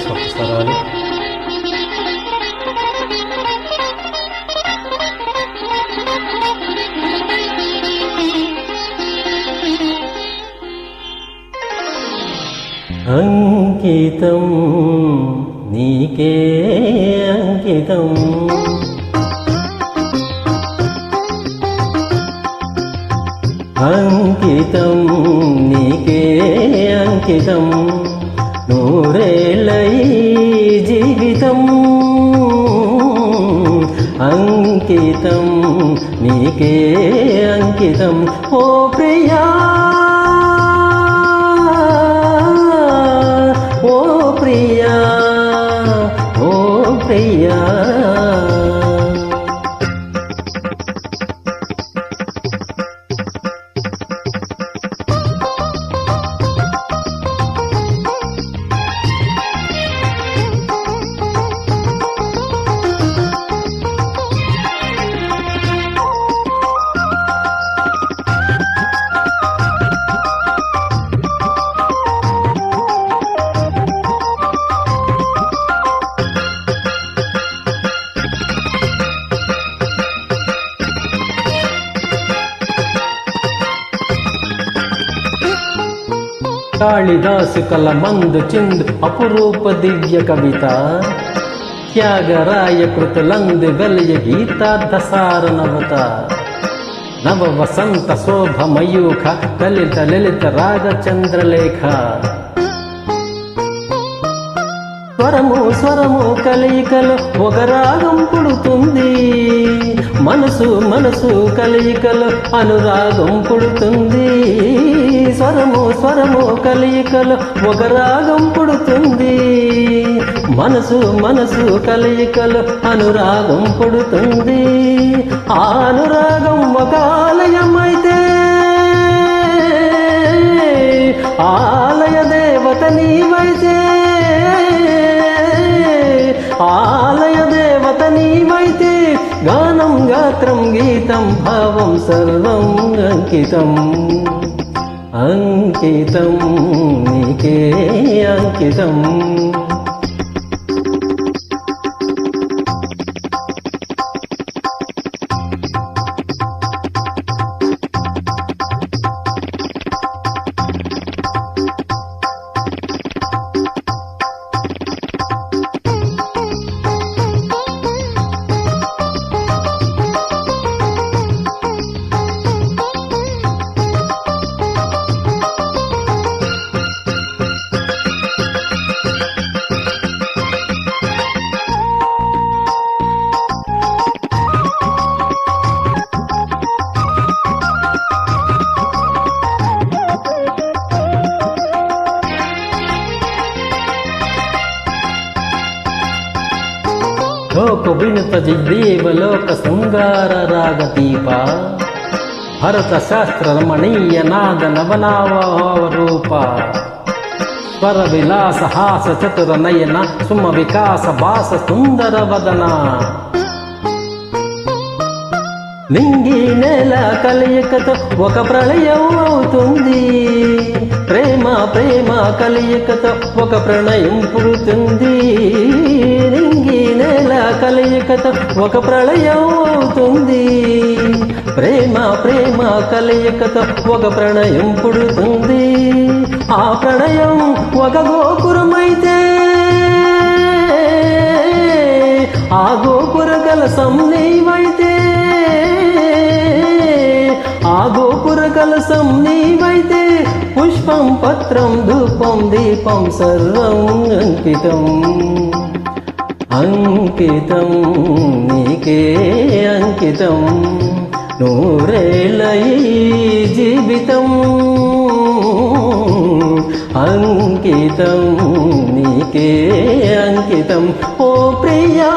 స్వరాలు. అంకితం నీకే అంకితం, అంకితం నీకే అంకితం, నూరేళ్ళ జీవితం. అంకితం నీకే అంకితం ఓ ప్రియా, ఓ ప్రియా, ఓ ప్రియా. కాళిదాసు కల మందు చిందు అపురూప దివ్య కవిత, త్యాగరాయ కృతులందు వెలయ గీతార్థసార నవత. నవ వసంత శోభ మయూఖ లలిత లలిత రాగ చంద్రలేఖ. స్వరము స్వరము కలయికలు ఒక రాగం పుడుతుంది, మనసు మనసు కలయికలు అనురాగం పుడుతుంది. స్వరము స్వరము కలయికలు ఒక రాగం పుడుతుంది, మనసు మనసు కలయికలు అనురాగం పుడుతుంది. ఆ అనురాగం ఒక ఆలయమైతే ఆలయ దేవత నీవైతే, ఆలయ దేవత నీవైతే, గానం గాత్రం గీతం భావం సర్వం అంకితం. అంకితం నీకే అంకితం. లోక వినుత జిదేవలోక శృంగార రాగదీప, భరత శాస్త్ర రమణీయ నాద నవనావరూప. స్వర విలాస హాస చతుర నయన సుమ వికాస భాస సుందర వదన. నింగి నేల కలయికతో ఒక ప్రళయం అవుతుంది, ప్రేమ ప్రేమ కలయికతో ఒక ప్రణయం పుడుతుంది. నింగి నేల కలయికతో ఒక ప్రళయం అవుతుంది, ప్రేమ ప్రేమ కలయికతో ఒక ప్రణయం పుడుతుంది. ఆ ప్రణయం ఒక గోపురమైతే, ఆ గోపుర కలసం నీవైతే, ఆ గోపుర కలసం నీవైతే, పుష్పం పత్రం ధూపం దీపం సర్వం అంకితం. అంకితం నీకే అంకితం, నూరేళ్ళ జీవితం. అంకితం నీకే అంకితం ఓ ప్రియా.